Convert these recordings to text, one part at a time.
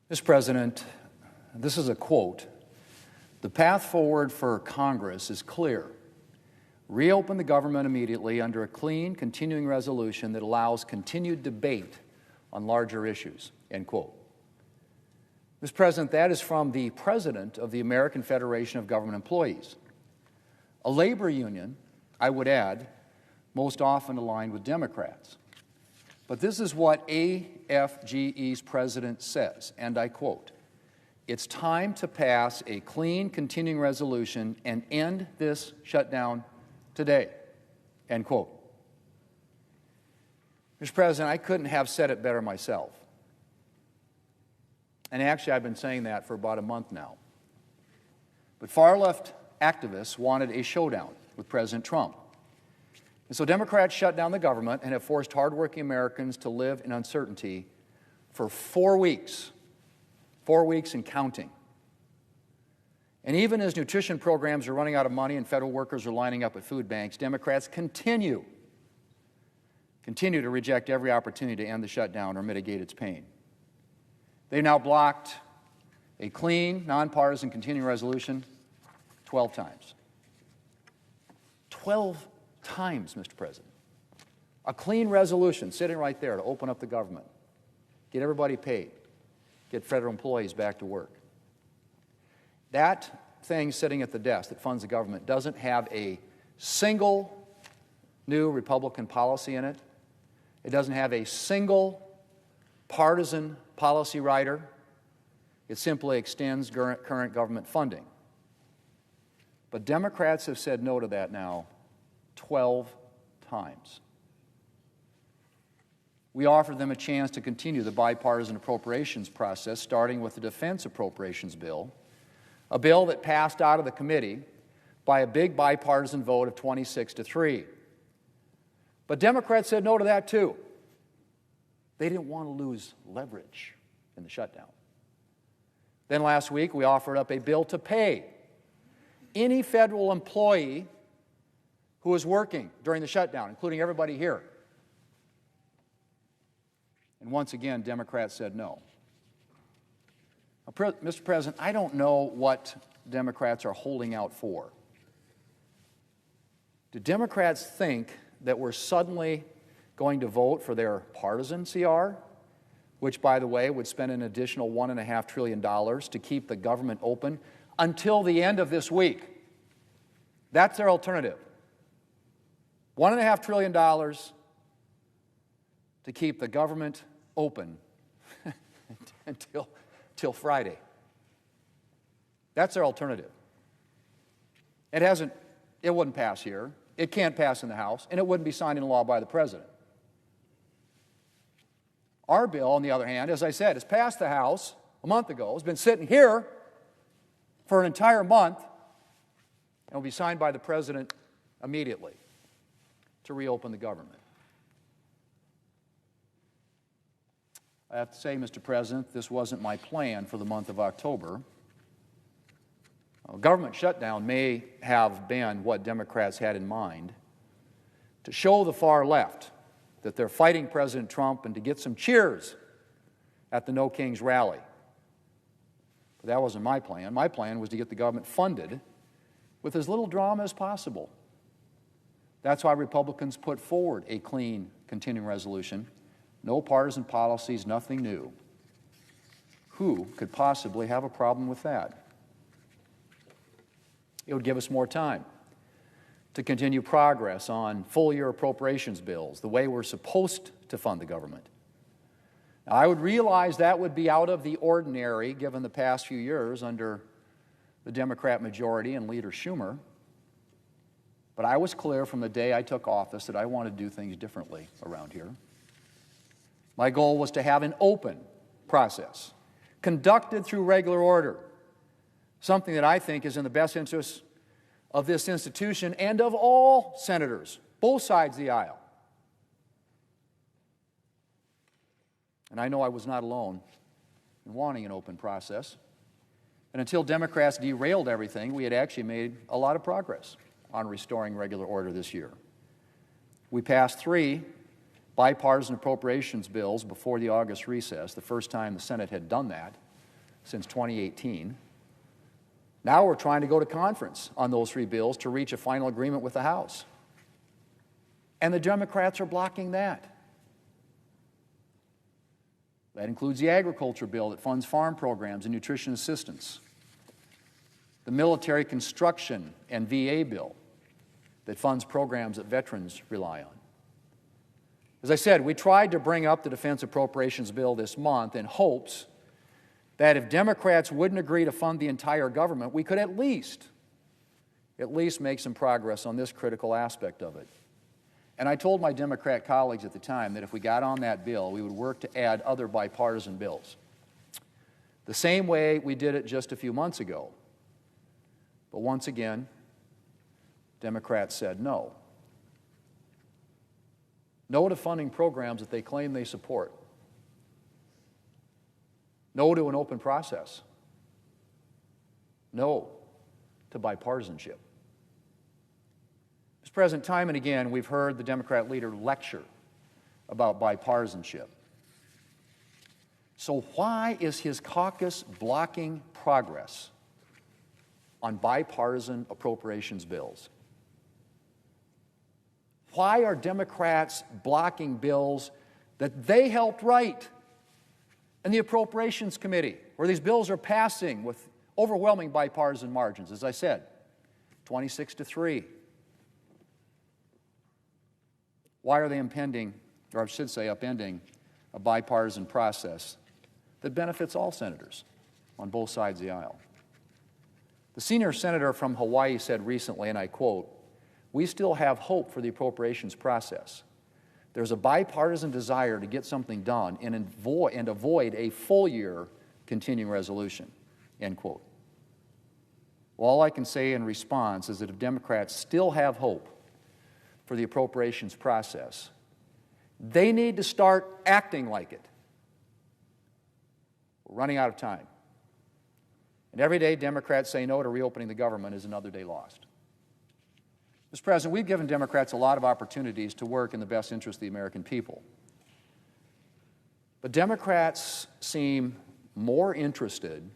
Mr. President, this is a quote. The path forward for Congress is clear. Reopen the government immediately under a clean, continuing resolution that allows continued debate on larger issues, end quote. Mr. President, that is from the President of the American Federation of Government Employees, a labor union, I would add, most often aligned with Democrats. But this is what AFGE's president says, and I quote, "It's time to pass a clean, continuing resolution and end this shutdown today," end quote. Mr. President, I couldn't have said it better myself. And actually, I've been saying that for about a month now. But far-left activists wanted a showdown with President Trump. And so Democrats shut down the government and have forced hardworking Americans to live in uncertainty for 4 weeks. 4 weeks and counting. And even as nutrition programs are running out of money and federal workers are lining up at food banks, Democrats continue to reject every opportunity to end the shutdown or mitigate its pain. They've now blocked a clean, nonpartisan continuing resolution 12 times. 12 times, Mr. President. A clean resolution sitting right there to open up the government, get everybody paid, get federal employees back to work. That thing sitting at the desk that funds the government doesn't have a single new Republican policy in it. It doesn't have a single partisan policy rider. It simply extends current government funding. But Democrats have said no to that now 12 times. We offered them a chance to continue the bipartisan appropriations process, starting with the defense appropriations bill, a bill that passed out of the committee by a big bipartisan vote of 26-3. But Democrats said no to that too. They didn't want to lose leverage in the shutdown. Then last week, we offered up a bill to pay any federal employee who was working during the shutdown, including everybody here. And once again, Democrats said no. Now, Mr. President, I don't know what Democrats are holding out for. Do Democrats think that we're suddenly going to vote for their partisan CR, which, by the way, would spend an additional $1.5 trillion to keep the government open until the end of this week? That's their alternative. $1.5 trillion to keep the government open until Friday. That's their alternative. It wouldn't pass here. It can't pass in the House, and it wouldn't be signed into law by the President. Our bill, on the other hand, as I said, has passed the House a month ago. It's been sitting here for an entire month, and will be signed by the President immediately to reopen the government. I have to say, Mr. President, this wasn't my plan for the month of October. A government shutdown may have been what Democrats had in mind to show the far left that they're fighting President Trump and to get some cheers at the No Kings rally. But that wasn't my plan. My plan was to get the government funded with as little drama as possible. That's why Republicans put forward a clean, continuing resolution. No partisan policies, nothing new. Who could possibly have a problem with that? It would give us more time to continue progress on full-year appropriations bills, the way we're supposed to fund the government. Now, I would realize that would be out of the ordinary given the past few years under the Democrat majority and Leader Schumer. But I was clear from the day I took office that I wanted to do things differently around here. My goal was to have an open process, conducted through regular order, something that I think is in the best interest of this institution and of all senators, both sides of the aisle. And I know I was not alone in wanting an open process. And until Democrats derailed everything, we had actually made a lot of progress on restoring regular order this year. We passed 3 bipartisan appropriations bills before the August recess, the first time the Senate had done that. since 2018. Now we're trying to go to conference on those 3 bills to reach a final agreement with the House. And the Democrats are blocking that. That includes the agriculture bill that funds farm programs and nutrition assistance, the military construction and VA bill that funds programs that veterans rely on. As I said, we tried to bring up the defense appropriations bill this month in hopes that if Democrats wouldn't agree to fund the entire government, we could at least make some progress on this critical aspect of it. And I told my Democrat colleagues at the time that if we got on that bill, we would work to add other bipartisan bills, the same way we did it just a few months ago. But once again, Democrats said no. No to funding programs that they claim they support. No to an open process. No to bipartisanship. Mr. President, time and again, we've heard the Democrat leader lecture about bipartisanship. So why is his caucus blocking progress on bipartisan appropriations bills? Why are Democrats blocking bills that they helped write in the Appropriations Committee, where these bills are passing with overwhelming bipartisan margins, as I said, 26-3? Why are they upending a bipartisan process that benefits all senators on both sides of the aisle? The senior senator from Hawaii said recently, and I quote, "We still have hope for the appropriations process. There's a bipartisan desire to get something done and avoid a full-year continuing resolution," end quote. Well, all I can say in response is that if Democrats still have hope for the appropriations process, they need to start acting like it. We're running out of time. And every day Democrats say no to reopening the government is another day lost. Mr. President, we've given Democrats a lot of opportunities to work in the best interest of the American people. But Democrats seem more interested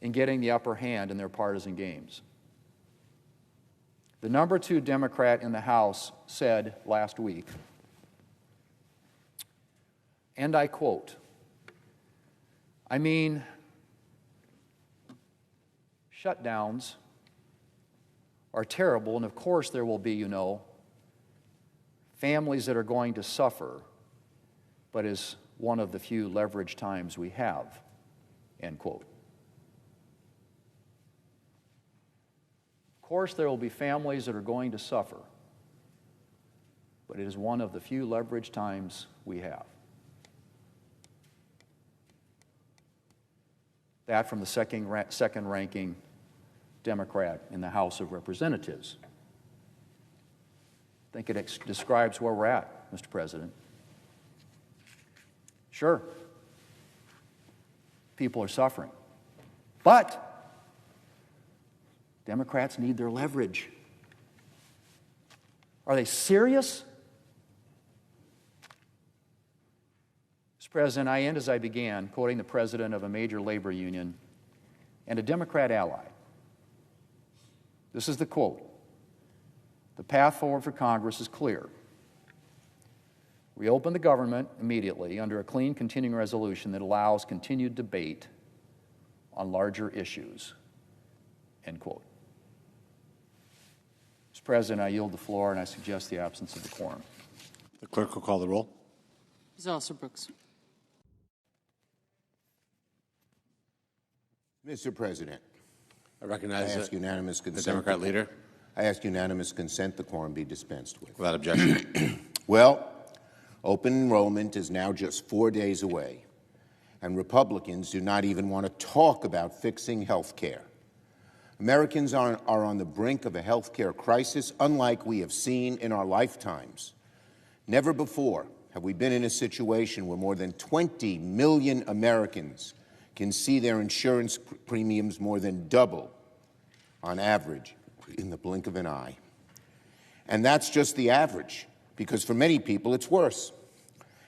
in getting the upper hand in their partisan games. The number 2 Democrat in the House said last week, and I quote, "I mean, shutdowns are terrible, and of course there will be, families that are going to suffer, but is one of the few leverage times we have," end quote. Of course there will be families that are going to suffer, but it is one of the few leverage times we have. That from the second-ranking Democrat in the House of Representatives. I think it describes where we're at, Mr. President. Sure, people are suffering, but Democrats need their leverage. Are they serious? Mr. President, I end as I began, quoting the president of a major labor union and a Democrat ally. This is the quote: "The path forward for Congress is clear. Reopen the government immediately under a clean continuing resolution that allows continued debate on larger issues," end quote. Mr. President, I yield the floor and I suggest the absence of the quorum. The clerk will call the roll. Ms. Alston-Brooks. Mr. President, I recognize I ask unanimous the consent. Democrat leader. I ask unanimous consent the quorum be dispensed with. Without objection. Well, open enrollment is now just 4 days away, and Republicans do not even want to talk about fixing health care. Americans are on the brink of a health care crisis unlike we have seen in our lifetimes. Never before have we been in a situation where more than 20 million Americans can see their insurance premiums more than double on average in the blink of an eye. And that's just the average, because for many people it's worse.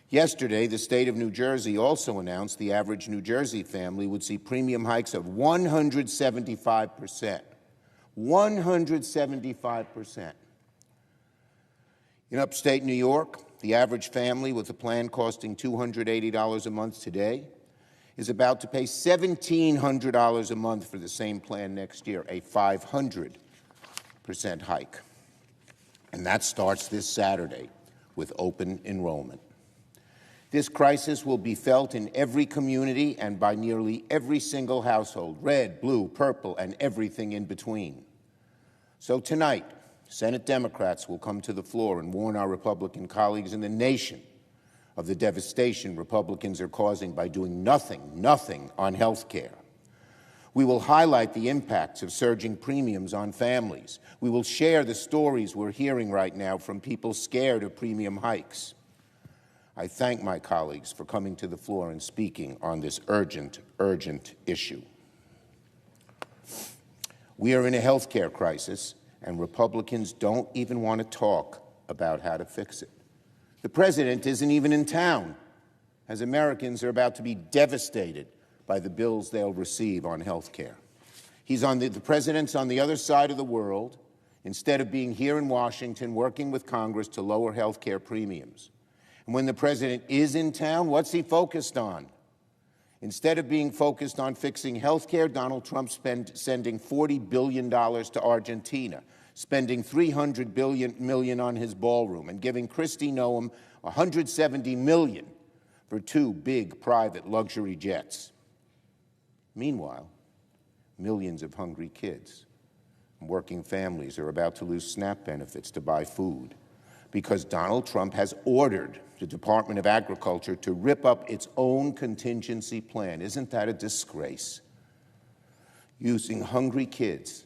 Yesterday, the state of New Jersey also announced the average New Jersey family would see premium hikes of 175%. 175%. In upstate New York, the average family with a plan costing $280 a month today is about to pay $1,700 a month for the same plan next year, a 500% hike. And that starts this Saturday with open enrollment. This crisis will be felt in every community and by nearly every single household, red, blue, purple, and everything in between. So tonight, Senate Democrats will come to the floor and warn our Republican colleagues in the nation of the devastation Republicans are causing by doing nothing on health care. We will highlight the impacts of surging premiums on families. We will share the stories we're hearing right now from people scared of premium hikes. I thank my colleagues for coming to the floor and speaking on this urgent issue. We are in a health care crisis, and Republicans don't even want to talk about how to fix it. The president isn't even in town, as Americans are about to be devastated by the bills they'll receive on health care. The president's on the other side of the world, instead of being here in Washington working with Congress to lower health care premiums. And when the president is in town, what's he focused on? Instead of being focused on fixing health care, Donald Trump's sending $40 billion to Argentina, spending $300 million on his ballroom, and giving Kristi Noem $170 million for 2 big private luxury jets. Meanwhile, millions of hungry kids and working families are about to lose SNAP benefits to buy food because Donald Trump has ordered the Department of Agriculture to rip up its own contingency plan. Isn't that a disgrace? Using hungry kids,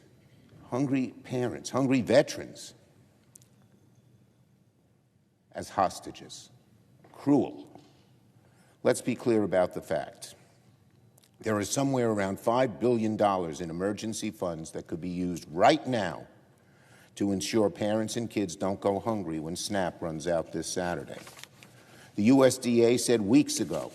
hungry parents, hungry veterans as hostages. Cruel. Let's be clear about the facts. There is somewhere around $5 billion in emergency funds that could be used right now to ensure parents and kids don't go hungry when SNAP runs out this Saturday. The USDA said weeks ago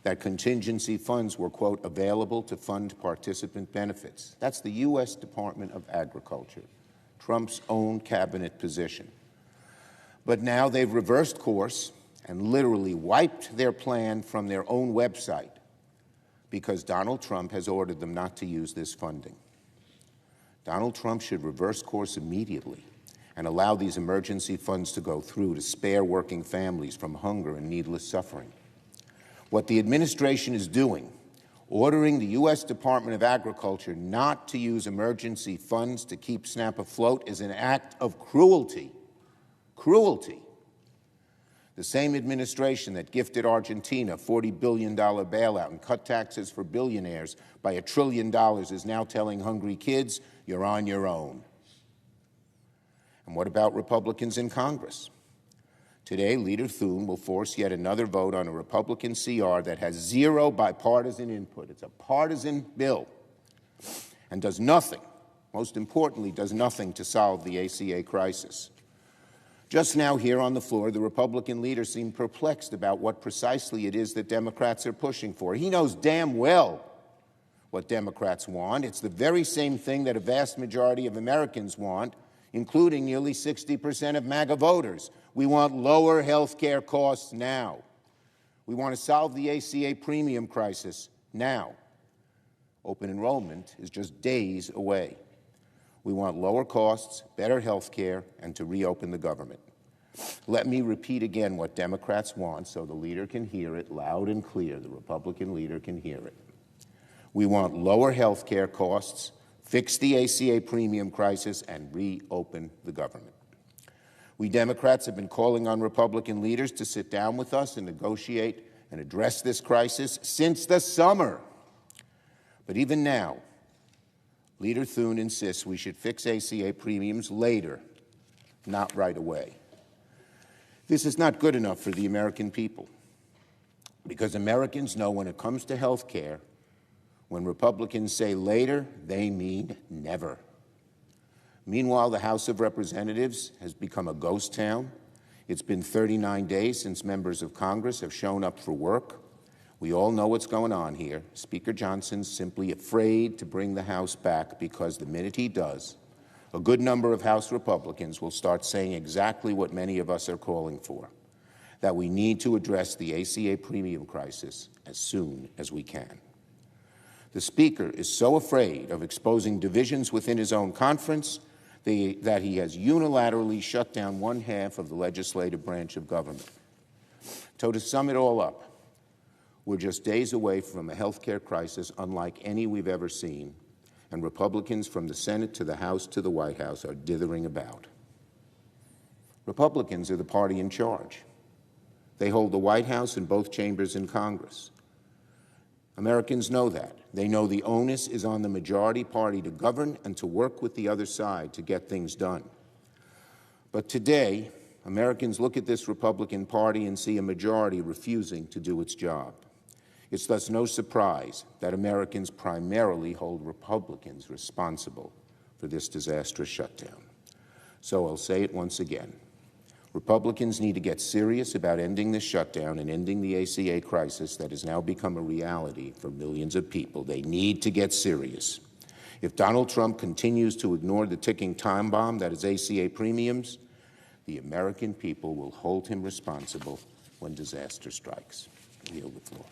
that contingency funds were, quote, available to fund participant benefits. That's the U.S. Department of Agriculture, Trump's own cabinet position. But now they've reversed course and literally wiped their plan from their own website because Donald Trump has ordered them not to use this funding. Donald Trump should reverse course immediately and allow these emergency funds to go through to spare working families from hunger and needless suffering. What the administration is doing, ordering the U.S. Department of Agriculture not to use emergency funds to keep SNAP afloat, is an act of cruelty. Cruelty. The same administration that gifted Argentina a $40 billion bailout and cut taxes for billionaires by $1 trillion is now telling hungry kids, you're on your own. And what about Republicans in Congress? Today, Leader Thune will force yet another vote on a Republican CR that has zero bipartisan input. It's a partisan bill and does nothing, most importantly, does nothing to solve the ACA crisis. Just now here on the floor, the Republican leader seemed perplexed about what precisely it is that Democrats are pushing for. He knows damn well what Democrats want. It's the very same thing that a vast majority of Americans want, including nearly 60% of MAGA voters. We want lower health care costs now. We want to solve the ACA premium crisis now. Open enrollment is just days away. We want lower costs, better health care, and to reopen the government. Let me repeat again what Democrats want so the leader can hear it loud and clear. The Republican leader can hear it. We want lower health care costs, fix the ACA premium crisis, and reopen the government. We Democrats have been calling on Republican leaders to sit down with us and negotiate and address this crisis since the summer. But even now, Leader Thune insists we should fix ACA premiums later, not right away. This is not good enough for the American people, because Americans know when it comes to health care, when Republicans say later, they mean never. Meanwhile, the House of Representatives has become a ghost town. It's been 39 days since members of Congress have shown up for work. We all know what's going on here. Speaker Johnson's simply afraid to bring the House back because the minute he does, a good number of House Republicans will start saying exactly what many of us are calling for, that we need to address the ACA premium crisis as soon as we can. The Speaker is so afraid of exposing divisions within his own conference that he has unilaterally shut down one half of the legislative branch of government. So to sum it all up, we're just days away from a health care crisis unlike any we've ever seen, and Republicans from the Senate to the House to the White House are dithering about. Republicans are the party in charge. They hold the White House and both chambers in Congress. Americans know that. They know the onus is on the majority party to govern and to work with the other side to get things done. But today, Americans look at this Republican Party and see a majority refusing to do its job. It's thus no surprise that Americans primarily hold Republicans responsible for this disastrous shutdown. So I'll say it once again. Republicans need to get serious about ending this shutdown and ending the ACA crisis that has now become a reality for millions of people. They need to get serious. If Donald Trump continues to ignore the ticking time bomb that is ACA premiums, the American people will hold him responsible when disaster strikes. I yield the floor.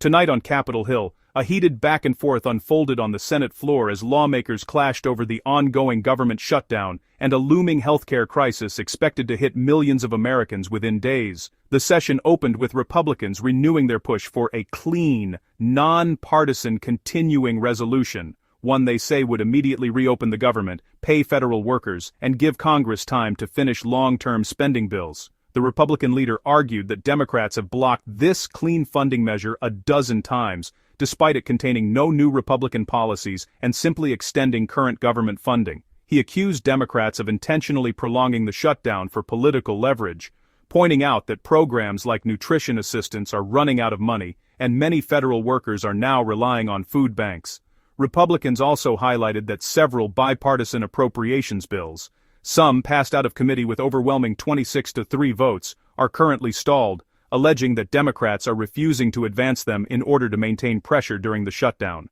Tonight on Capitol Hill, a heated back and forth unfolded on the Senate floor as lawmakers clashed over the ongoing government shutdown and a looming healthcare crisis expected to hit millions of Americans within days. The session opened with Republicans renewing their push for a clean, non-partisan continuing resolution, one they say would immediately reopen the government, pay federal workers, and give Congress time to finish long-term spending bills. The Republican leader argued that Democrats have blocked this clean funding measure a dozen times, despite it containing no new Republican policies and simply extending current government funding. He accused Democrats of intentionally prolonging the shutdown for political leverage, pointing out that programs like nutrition assistance are running out of money, and many federal workers are now relying on food banks. Republicans also highlighted that several bipartisan appropriations bills, some passed out of committee with overwhelming 26-3 votes, are currently stalled, alleging that Democrats are refusing to advance them in order to maintain pressure during the shutdown.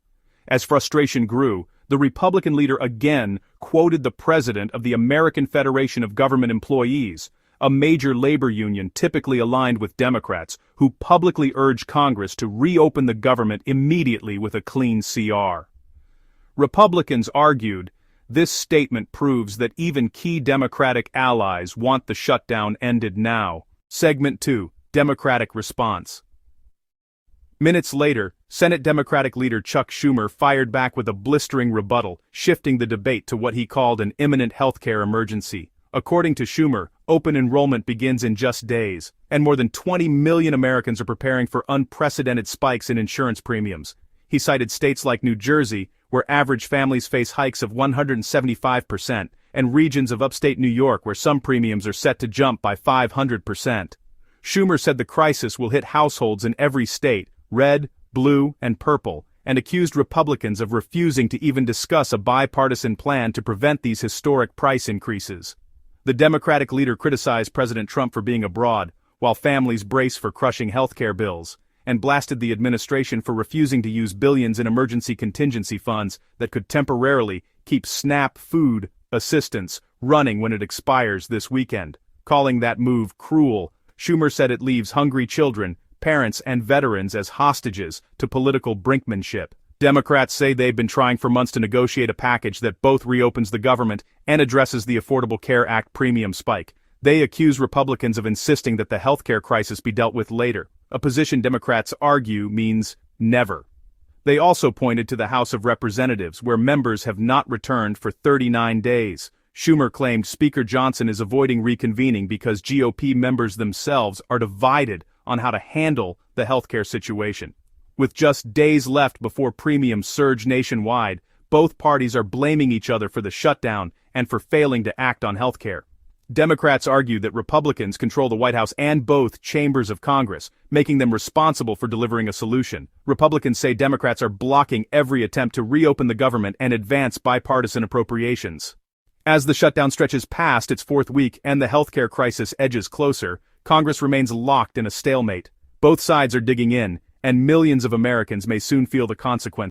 As frustration grew, the Republican leader again quoted the president of the American Federation of Government Employees, a major labor union typically aligned with Democrats, who publicly urged Congress to reopen the government immediately with a clean CR. Republicans argued, this statement proves that even key Democratic allies want the shutdown ended now. Segment 2, Democratic Response. Minutes later, Senate Democratic leader Chuck Schumer fired back with a blistering rebuttal, shifting the debate to what he called an imminent healthcare emergency. According to Schumer, open enrollment begins in just days, and more than 20 million Americans are preparing for unprecedented spikes in insurance premiums. He cited states like New Jersey, where average families face hikes of 175%, and regions of upstate New York where some premiums are set to jump by 500%. Schumer said the crisis will hit households in every state, red, blue, and purple, and accused Republicans of refusing to even discuss a bipartisan plan to prevent these historic price increases. The Democratic leader criticized President Trump for being abroad, while families brace for crushing health care bills, and blasted the administration for refusing to use billions in emergency contingency funds that could temporarily keep SNAP food assistance running when it expires this weekend. Calling that move cruel, Schumer said it leaves hungry children, parents, and veterans as hostages to political brinkmanship. Democrats say they've been trying for months to negotiate a package that both reopens the government and addresses the Affordable Care Act premium spike. They accuse Republicans of insisting that the healthcare crisis be dealt with later, a position Democrats argue means never. They also pointed to the House of Representatives, where members have not returned for 39 days. Schumer claimed Speaker Johnson is avoiding reconvening because GOP members themselves are divided on how to handle the healthcare situation. With just days left before premiums surge nationwide, both parties are blaming each other for the shutdown and for failing to act on healthcare. Democrats argue that Republicans control the White House and both chambers of Congress, making them responsible for delivering a solution. Republicans say Democrats are blocking every attempt to reopen the government and advance bipartisan appropriations. As the shutdown stretches past its fourth week and the healthcare crisis edges closer, Congress remains locked in a stalemate. Both sides are digging in, and millions of Americans may soon feel the consequences.